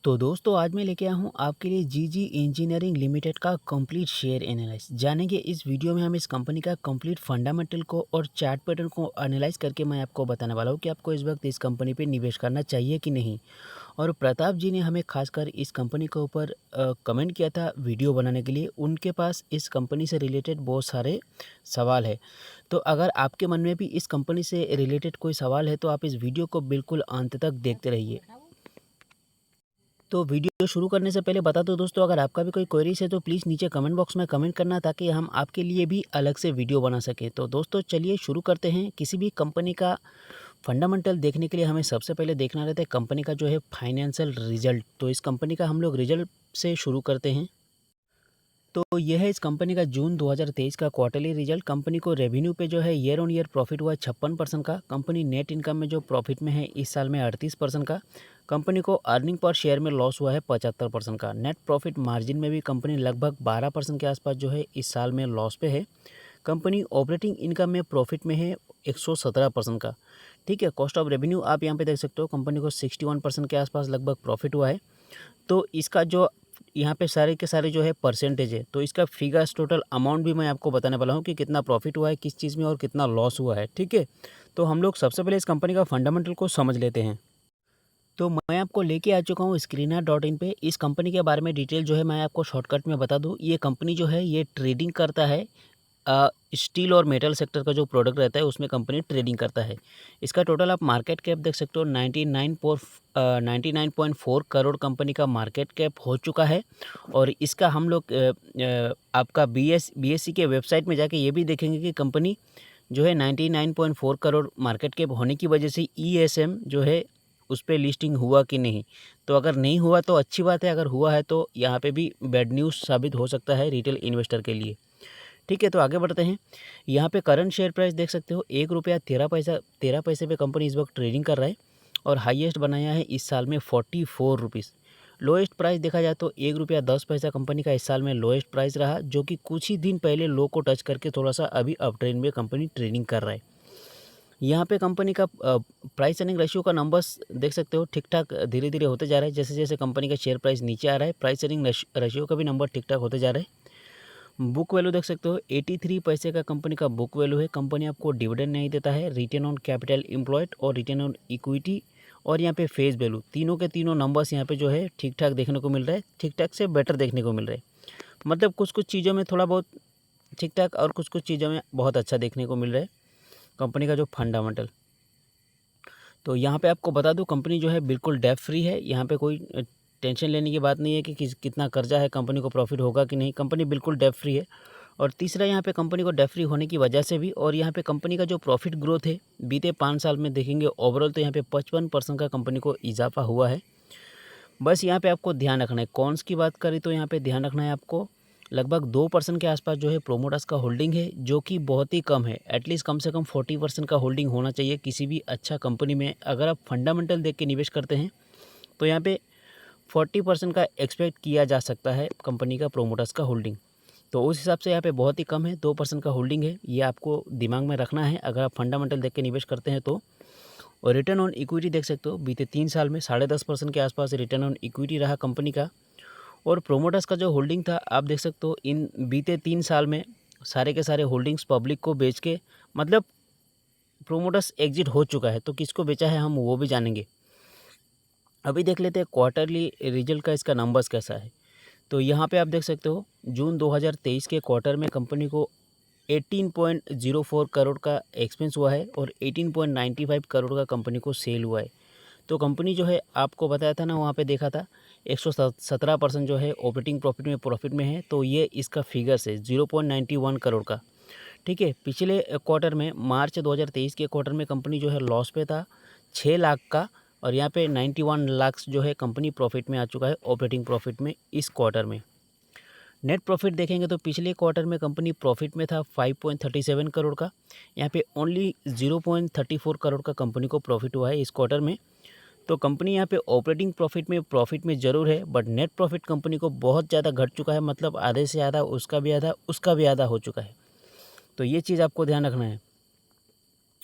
तो दोस्तों आज मैं लेके आया हूँ आपके लिए जीजी इंजीनियरिंग लिमिटेड का कंप्लीट शेयर एनालाइज जानेंगे। इस वीडियो में हम इस कंपनी का कंप्लीट फंडामेंटल को और चार्ट पैटर्न को एनालाइज करके मैं आपको बताने वाला हूँ कि आपको इस वक्त इस कंपनी पे निवेश करना चाहिए कि नहीं। और प्रताप जी ने हमें खासकर इस कंपनी के ऊपर कमेंट किया था वीडियो बनाने के लिए। उनके पास इस कंपनी से रिलेटेड बहुत सारे सवाल है। तो अगर आपके मन में भी इस कंपनी से रिलेटेड कोई सवाल है तो आप इस वीडियो को बिल्कुल अंत तक देखते रहिए। तो वीडियो शुरू करने से पहले बता दो दोस्तों, अगर आपका भी कोई क्वेरीज है तो प्लीज़ नीचे कमेंट बॉक्स में कमेंट करना ताकि हम आपके लिए भी अलग से वीडियो बना सकें। तो दोस्तों चलिए शुरू करते हैं। किसी भी कंपनी का फंडामेंटल देखने के लिए हमें सबसे पहले देखना रहता है कंपनी का जो है फाइनेंशियल रिजल्ट। तो इस कंपनी का हम लोग रिजल्ट से शुरू करते हैं। तो यह है इस कंपनी का जून 2023 का क्वार्टरली रिजल्ट। कंपनी को रेवेन्यू पे जो है ईयर ऑन ईयर प्रॉफिट हुआ है 56% का। कंपनी नेट इनकम में जो प्रॉफिट में है इस साल में 38% का। कंपनी को अर्निंग पर शेयर में लॉस हुआ है 75% का। नेट प्रॉफिट मार्जिन में भी कंपनी लगभग 12% के आसपास जो है इस साल में लॉस पे है। कंपनी ऑपरेटिंग इनकम में प्रॉफिट में है 117% का। ठीक है, कॉस्ट ऑफ रेवेन्यू आप यहाँ पे देख सकते हो, कंपनी को 61% के आसपास लगभग प्रॉफिट हुआ है। तो इसका जो यहाँ पे सारे के सारे जो है परसेंटेज है, तो इसका फिगर्स टोटल अमाउंट भी मैं आपको बताने वाला हूँ कि कितना प्रॉफिट हुआ है किस चीज़ में और कितना लॉस हुआ है। ठीक है, तो हम लोग सबसे पहले इस कंपनी का फंडामेंटल को समझ लेते हैं। तो मैं आपको लेके आ चुका हूँ screener.in पे। इस कंपनी के बारे में डिटेल जो है मैं आपको शॉर्टकट में बता दूँ। ये कंपनी जो है ये ट्रेडिंग करता है स्टील और मेटल सेक्टर का जो प्रोडक्ट रहता है उसमें कंपनी ट्रेडिंग करता है। इसका टोटल आप मार्केट कैप देख सकते हो 99.4 करोड़ कंपनी का मार्केट कैप हो चुका है। और इसका हम लोग आपका बीएससी के वेबसाइट में जाके ये भी देखेंगे कि कंपनी जो है 99.4 करोड़ मार्केट कैप होने की वजह से ईएसएम जो है उस पर लिस्टिंग हुआ कि नहीं। तो अगर नहीं हुआ तो अच्छी बात है, अगर हुआ है तो यहाँ पे भी बैड न्यूज़ साबित हो सकता है रिटेल इन्वेस्टर के लिए। ठीक है, तो आगे बढ़ते हैं। यहाँ पे करंट शेयर प्राइस देख सकते हो, 1 रुपया 13 पैसे पे कंपनी इस वक्त ट्रेडिंग कर रहा है। और हाईएस्ट बनाया है इस साल में 44 रुपीज़। लोएस्ट प्राइस देखा जाए तो 1 रुपया 10 पैसा कंपनी का इस साल में लोएस्ट प्राइस रहा, जो कि कुछ ही दिन पहले लो को टच करके थोड़ा सा अभी अप ट्रेंड में कंपनी ट्रेडिंग कर रहा है। यहाँ पे कंपनी का प्राइस अर्निंग रेशियो का नंबर्स देख सकते हो, ठीक ठाक धीरे धीरे होते जा रहा है। जैसे जैसे कंपनी का शेयर प्राइस नीचे आ रहा है प्राइस अर्निंग रेशियो का भी नंबर ठीक ठाक होते जा रहा है। बुक वैल्यू देख सकते हो 83 पैसे का कंपनी का बुक वैल्यू है। कंपनी आपको डिविडेंड नहीं देता है। रिटर्न ऑन कैपिटल एम्प्लॉयड और रिटर्न ऑन इक्विटी और यहाँ पे फेस वैल्यू, तीनों के तीनों नंबर्स यहाँ पे जो है ठीक ठाक देखने को मिल रहा है, ठीक ठाक से बेटर देखने को मिल रहा है। मतलब कुछ कुछ चीज़ों में थोड़ा बहुत ठीक ठाक और कुछ कुछ चीज़ों में बहुत अच्छा देखने को मिल रहा है कंपनी का जो फंडामेंटल। तो यहाँ पे आपको बता दूँ कंपनी जो है बिल्कुल डेट फ्री है। यहाँ पे कोई टेंशन लेने की बात नहीं है कि कितना कर्जा है, कंपनी को प्रॉफिट होगा कि नहीं। कंपनी बिल्कुल डेट फ्री है। और तीसरा, यहाँ पे कंपनी को डेट फ्री होने की वजह से भी और यहाँ पे कंपनी का जो प्रॉफिट ग्रोथ है बीते 5 साल में देखेंगे ओवरऑल तो यहाँ पे 55% का कंपनी को इजाफा हुआ है। बस यहाँ पे आपको ध्यान रखना है, कॉन्स की बात करें तो यहाँ पे ध्यान रखना है आपको लगभग 2% के आसपास जो है प्रोमोटर्स का होल्डिंग है, जो कि बहुत ही कम है। एटलीस्ट कम से कम 40% का होल्डिंग होना चाहिए किसी भी अच्छा कंपनी में। अगर आप फंडामेंटल देख के निवेश करते हैं तो यहाँ पे 40% का एक्सपेक्ट किया जा सकता है कंपनी का प्रोमोटर्स का होल्डिंग। तो उस हिसाब से यहाँ पे बहुत ही कम है, 2% का होल्डिंग है। ये आपको दिमाग में रखना है अगर आप फंडामेंटल देख के निवेश करते हैं तो। और रिटर्न ऑन इक्विटी देख सकते हो, बीते 3 साल में 10.5% के आसपास रिटर्न ऑन इक्विटी रहा कंपनी का। और प्रोमोटर्स का जो होल्डिंग था आप देख सकते हो, इन बीते 3 साल में सारे के सारे होल्डिंग्स पब्लिक को बेच के, मतलब प्रोमोटर्स एग्जिट हो चुका है। तो किसको बेचा है हम वो भी जानेंगे। अभी देख लेते हैं क्वार्टरली रिजल्ट का इसका नंबर्स कैसा है। तो यहाँ पे आप देख सकते हो जून 2023 के क्वार्टर में कंपनी को 18.04 करोड़ का एक्सपेंस हुआ है और 18.95 करोड़ का कंपनी को सेल हुआ है। तो कंपनी जो है आपको बताया था ना, वहाँ पे देखा था 117% जो है ऑपरेटिंग प्रॉफिट में है। तो ये इसका फिगर्स है 0.91 करोड़ का। ठीक है, पिछले क्वार्टर में मार्च 2023 के क्वार्टर में कंपनी जो है लॉस पे था 6 लाख का। और यहाँ पे 91 लाख जो है कंपनी प्रॉफिट में आ चुका है ऑपरेटिंग प्रॉफिट में इस क्वार्टर में। नेट प्रॉफिट देखेंगे तो पिछले क्वार्टर में कंपनी प्रॉफिट में था 5.37 करोड़ का। यहाँ पे ओनली 0.34 करोड़ का कंपनी को प्रॉफिट हुआ है इस क्वार्टर में। तो कंपनी यहाँ पे ऑपरेटिंग प्रॉफिट में ज़रूर है, बट नेट प्रॉफिट कंपनी को बहुत ज़्यादा घट चुका है। मतलब आधे से आधा, उसका भी आधा हो चुका है। तो ये चीज़ आपको ध्यान रखना है।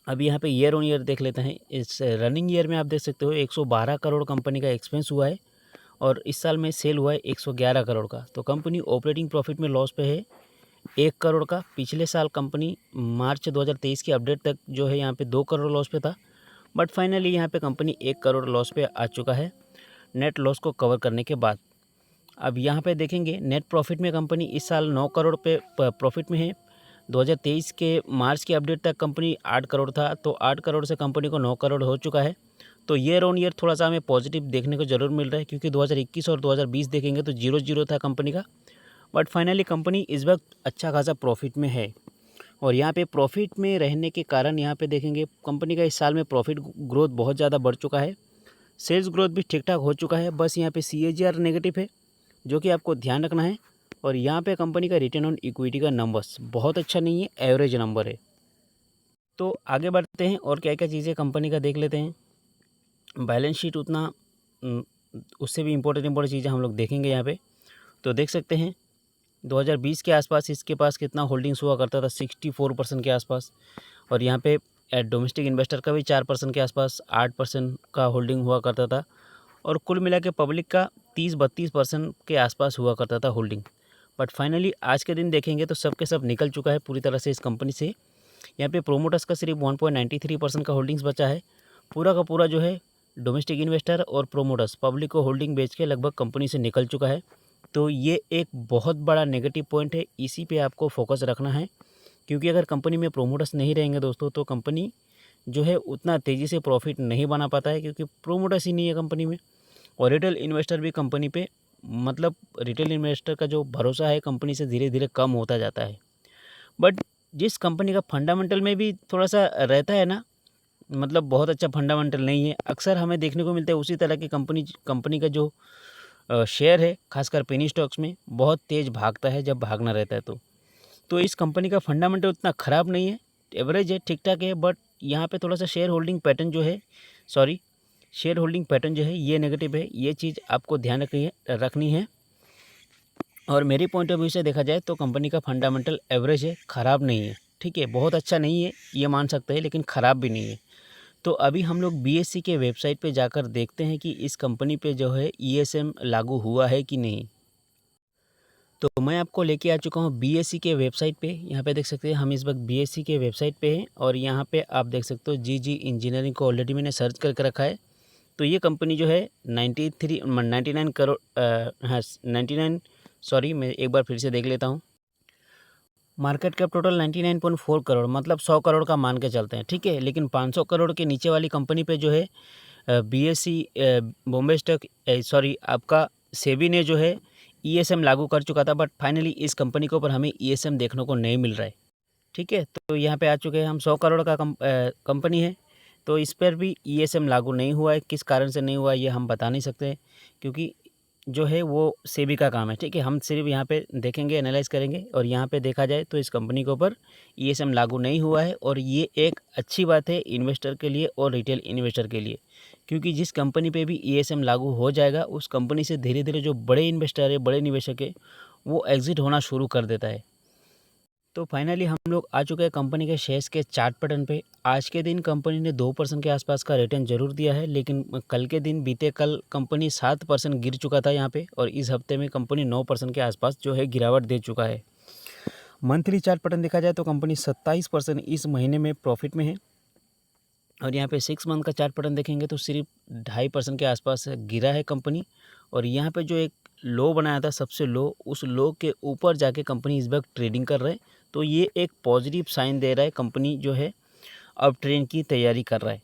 अभी यहाँ पे ईयर ऑन ईयर देख लेते हैं। इस रनिंग ईयर में आप देख सकते हो 112 करोड़ कंपनी का एक्सपेंस हुआ है और इस साल में सेल हुआ है 111 करोड़ का। तो कंपनी ऑपरेटिंग प्रॉफिट में लॉस पे है 1 करोड़ का। पिछले साल कंपनी मार्च 2023 की अपडेट तक जो है यहाँ पे 2 करोड़ लॉस पे था, बट फाइनली यहाँ पे कंपनी 1 करोड़ लॉस पे आ चुका है नेट लॉस को कवर करने के बाद। अब यहाँ पे देखेंगे नेट प्रॉफिट में कंपनी इस साल 9 करोड़ पे प्रॉफिट में है। 2023 के मार्च की अपडेट तक कंपनी 8 करोड़ था, तो 8 करोड़ से कंपनी को 9 करोड़ हो चुका है। तो ईयर ऑन ईयर थोड़ा सा हमें पॉजिटिव देखने को ज़रूर मिल रहा है, क्योंकि 2021 और 2020 देखेंगे तो 0-0 था कंपनी का, बट फाइनली कंपनी इस वक्त अच्छा खासा प्रॉफिट में है। और यहाँ पे प्रॉफिट में रहने के कारण यहाँ पे देखेंगे कंपनी का इस साल में प्रॉफिट ग्रोथ बहुत ज़्यादा बढ़ चुका है, सेल्स ग्रोथ भी ठीक ठाक हो चुका है। बस यहाँ पे CAGR नेगेटिव है, जो कि आपको ध्यान रखना है। और यहाँ पे कंपनी का रिटर्न ऑन इक्विटी का नंबर्स बहुत अच्छा नहीं है, एवरेज नंबर है। तो आगे बढ़ते हैं और क्या क्या चीज़ें कंपनी का देख लेते हैं। बैलेंस शीट उतना उससे भी इम्पोर्टेंट चीज़ें हम लोग देखेंगे यहाँ पे। तो देख सकते हैं 2020 के आसपास इसके पास कितना होल्डिंग्स हुआ करता था, 64% के आसपास। और यहाँ पे डोमेस्टिक इन्वेस्टर का भी 4% के आसपास 8% का होल्डिंग हुआ करता था। और कुल मिला के पब्लिक का 30-32% के आसपास हुआ करता था होल्डिंग। बट फाइनली आज के दिन देखेंगे तो सब के सब निकल चुका है पूरी तरह से इस कंपनी से। यहाँ पे प्रोमोटर्स का सिर्फ 1.93% का होल्डिंग्स बचा है। पूरा का पूरा जो है डोमेस्टिक इन्वेस्टर और प्रोमोटर्स पब्लिक को होल्डिंग बेच के लगभग कंपनी से निकल चुका है। तो ये एक बहुत बड़ा नेगेटिव पॉइंट है, इसी पे आपको फोकस रखना है, क्योंकि अगर कंपनी में प्रोमोटर्स नहीं रहेंगे दोस्तों तो कंपनी जो है उतना तेज़ी से प्रॉफिट नहीं बना पाता है, क्योंकि प्रोमोटर्स ही नहीं है कंपनी में। और रिटेल इन्वेस्टर भी कंपनी पे मतलब रिटेल इन्वेस्टर का जो भरोसा है कंपनी से धीरे धीरे कम होता जाता है। बट जिस कंपनी का फंडामेंटल में भी थोड़ा सा रहता है ना, मतलब बहुत अच्छा फंडामेंटल नहीं है, अक्सर हमें देखने को मिलता है उसी तरह की कंपनी का जो शेयर है खासकर पेनी स्टॉक्स में बहुत तेज़ भागता है जब भागना रहता है। तो इस कंपनी का फंडामेंटल उतना ख़राब नहीं है, एवरेज है, ठीक ठाक है। बट यहाँ पे थोड़ा सा शेयर होल्डिंग पैटर्न जो है ये नेगेटिव है, ये चीज़ आपको ध्यान रखनी है। और मेरी पॉइंट ऑफ व्यू से देखा जाए तो कंपनी का फंडामेंटल एवरेज है, ख़राब नहीं है, ठीक है, बहुत अच्छा नहीं है ये मान सकते हैं, लेकिन ख़राब भी नहीं है। तो अभी हम लोग BSE के वेबसाइट पे जाकर देखते हैं कि इस कंपनी पे जो है ESM लागू हुआ है कि नहीं। तो मैं आपको लेके आ चुका हूँ BSE के वेबसाइट पे। यहाँ पे देख सकते हैं हम इस वक्त BSE के वेबसाइट पे हैं, और यहाँ पे आप देख सकते हो GG इंजीनियरिंग को ऑलरेडी मैंने सर्च करके रखा है। तो ये कंपनी जो है 99 करोड़ हाँ 99 सॉरी मैं एक बार फिर से देख लेता हूँ। मार्केट कैप टोटल 99.4 करोड़, मतलब 100 करोड़ का मान के चलते हैं, ठीक है। लेकिन 500 करोड़ के नीचे वाली कंपनी पे जो है BSE बॉम्बे स्टॉक आपका सेबी ने जो है ESM लागू कर चुका था, बट फाइनली इस कंपनी के ऊपर हमें ESM देखने को नहीं मिल रहा है, ठीक है। तो यहाँ पे आ चुके हैं हम, 100 करोड़ का कंपनी है, तो इस पर भी ESM लागू नहीं हुआ है। किस कारण से नहीं हुआ ये हम बता नहीं सकते, क्योंकि जो है वो सेबी का काम है, ठीक है। हम सिर्फ यहाँ पे देखेंगे, एनालाइज करेंगे, और यहाँ पे देखा जाए तो इस कंपनी के ऊपर ESM लागू नहीं हुआ है। और ये एक अच्छी बात है इन्वेस्टर के लिए और रिटेल इन्वेस्टर के लिए, क्योंकि जिस कंपनी पे भी ESM लागू हो जाएगा उस कंपनी से धीरे धीरे जो बड़े इन्वेस्टर है, बड़े निवेशक है, वो एग्जिट होना शुरू कर देता है। तो फाइनली हम लोग आ चुके हैं कंपनी के शेयर्स के चार्ट पैटर्न पे। आज के दिन कंपनी ने 2% के आसपास का रिटर्न जरूर दिया है, लेकिन कल के दिन बीते कल कंपनी 7% गिर चुका था यहाँ पे, और इस हफ्ते में कंपनी 9% के आसपास जो है गिरावट दे चुका है। मंथली चार्ट पैटर्न देखा जाए तो कंपनी 27% इस महीने में प्रॉफिट में है, और यहाँ पे 6 मंथ का चार्ट पैटर्न देखेंगे तो सिर्फ 2.5% के आसपास गिरा है कंपनी। और यहाँ पे जो एक लो बनाया था सबसे लो, उस लो के ऊपर जाके कंपनी इस वक्त ट्रेडिंग कर रहा है। तो ये एक पॉजिटिव साइन दे रहा है, कंपनी जो है अब ट्रेंड की तैयारी कर रहा है।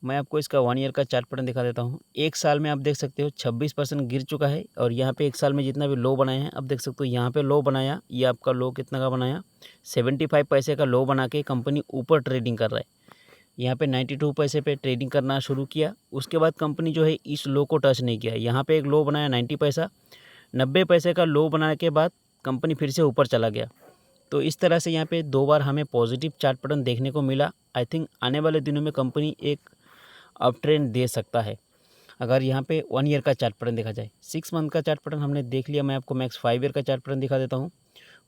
मैं आपको इसका 1 ईयर का चार्ट पैटर्न दिखा देता हूँ। एक साल में आप देख सकते हो 26% गिर चुका है, और यहाँ पे एक साल में जितना भी लो बनाए हैं अब देख सकते हो, यहाँ पे लो बनाया, ये आपका लो कितना का बनाया, 75 पैसे का लो बना के कंपनी ऊपर ट्रेडिंग कर रहा है। यहाँ पे 92 पैसे पे ट्रेडिंग करना शुरू किया, उसके बाद कंपनी जो है इस लो को टच नहीं किया। यहाँ पे एक लो बनाया 90 पैसा, 90 पैसे का लो बनाने के बाद कंपनी फिर से ऊपर चला गया। तो इस तरह से यहाँ पे 2 बार हमें पॉजिटिव चार्ट पैटर्न देखने को मिला। आई थिंक आने वाले दिनों में कंपनी एक अप ट्रेंड दे सकता है। अगर यहाँ पे 1 ईयर का चार्ट पैटर्न देखा जाए, 6 मंथ का चार्ट पैटर्न हमने देख लिया, मैं आपको मैक्स 5 ईयर का चार्ट पैटर्न दिखा देता हूँ।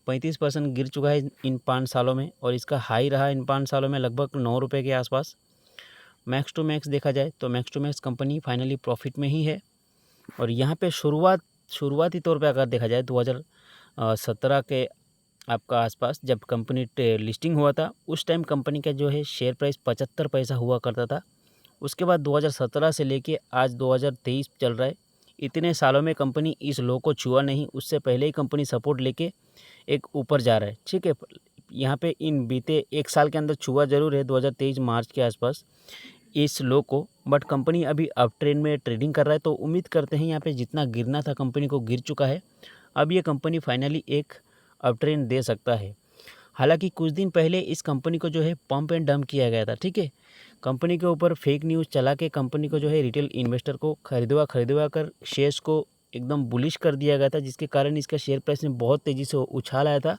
35% गिर चुका है इन 5 सालों में, और इसका हाई रहा इन 5 सालों में लगभग 9 रुपये के आसपास। मैक्स टू मैक्स देखा जाए तो max to max company finally profit में ही है। और यहाँ पे शुरुआती तौर पे अगर देखा जाए 2017 के आपका आसपास जब कंपनी लिस्टिंग हुआ था, उस टाइम कंपनी का जो है शेयर प्राइस 75 पैसा हुआ करता था। उसके बाद 2017 से लेके आज 2023 चल रहा है, इतने सालों में कंपनी इस लो को छुआ नहीं। उससे पहले ही कंपनी सपोर्ट लेके एक ऊपर जा रहा है, ठीक है। यहाँ पे इन बीते 1 साल के अंदर छुआ ज़रूर है 2023 मार्च के आसपास इस लो को, बट कंपनी अभी अप ट्रेंड में ट्रेडिंग कर रहा है। तो उम्मीद करते हैं यहाँ पे जितना गिरना था कंपनी को गिर चुका है। अब ये कंपनी फाइनली एक अप ट्रेंड दे सकता है। हालांकि कुछ दिन पहले इस कंपनी को जो है पंप एंड डंप किया गया था, ठीक है। कंपनी के ऊपर फेक न्यूज़ चला के कंपनी को जो है रिटेल इन्वेस्टर को खरीदवा कर शेयर्स को एकदम बुलिश कर दिया गया था, जिसके कारण इसका शेयर प्राइस में बहुत तेज़ी से उछाल आया था।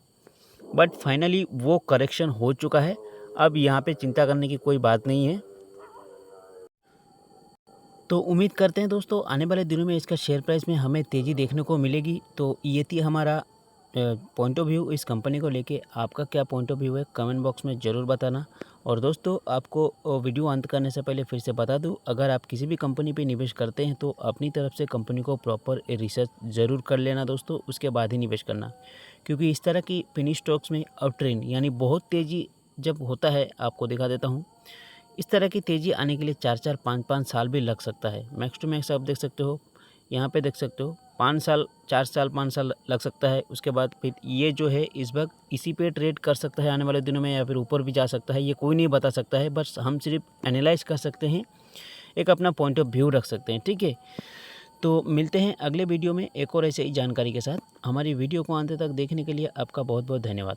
बट फाइनली वो करेक्शन हो चुका है। अब यहाँ पे चिंता करने की कोई बात नहीं है। तो उम्मीद करते हैं दोस्तों आने वाले दिनों में इसका शेयर प्राइस में हमें तेज़ी देखने को मिलेगी। तो ये थी हमारा पॉइंट ऑफ व्यू इस कंपनी को लेके। आपका क्या पॉइंट ऑफ व्यू है कमेंट बॉक्स में ज़रूर बताना। और दोस्तों आपको वीडियो अंत करने से पहले फिर से बता दूं, अगर आप किसी भी कंपनी पे निवेश करते हैं तो अपनी तरफ से कंपनी को प्रॉपर रिसर्च ज़रूर कर लेना दोस्तों, उसके बाद ही निवेश करना। क्योंकि इस तरह की पेनी स्टॉक्स में अप ट्रेंड यानी बहुत तेज़ी जब होता है, आपको दिखा देता हूँ, इस तरह की तेज़ी आने के लिए 4-4, 5-5 साल भी लग सकता है। मैक्स टू मैक्स आप देख सकते हो, यहाँ पे देख सकते हो 5 साल, 4 साल, 5 साल लग सकता है। उसके बाद फिर ये जो है इस वक्त इसी पे ट्रेड कर सकता है आने वाले दिनों में, या फिर ऊपर भी जा सकता है। ये कोई नहीं बता सकता है, बस हम सिर्फ एनालाइज कर सकते हैं, एक अपना पॉइंट ऑफ व्यू रख सकते हैं, ठीक है। तो मिलते हैं अगले वीडियो में एक और ऐसे ही जानकारी के साथ। हमारी वीडियो को अंत तक देखने के लिए आपका बहुत बहुत धन्यवाद।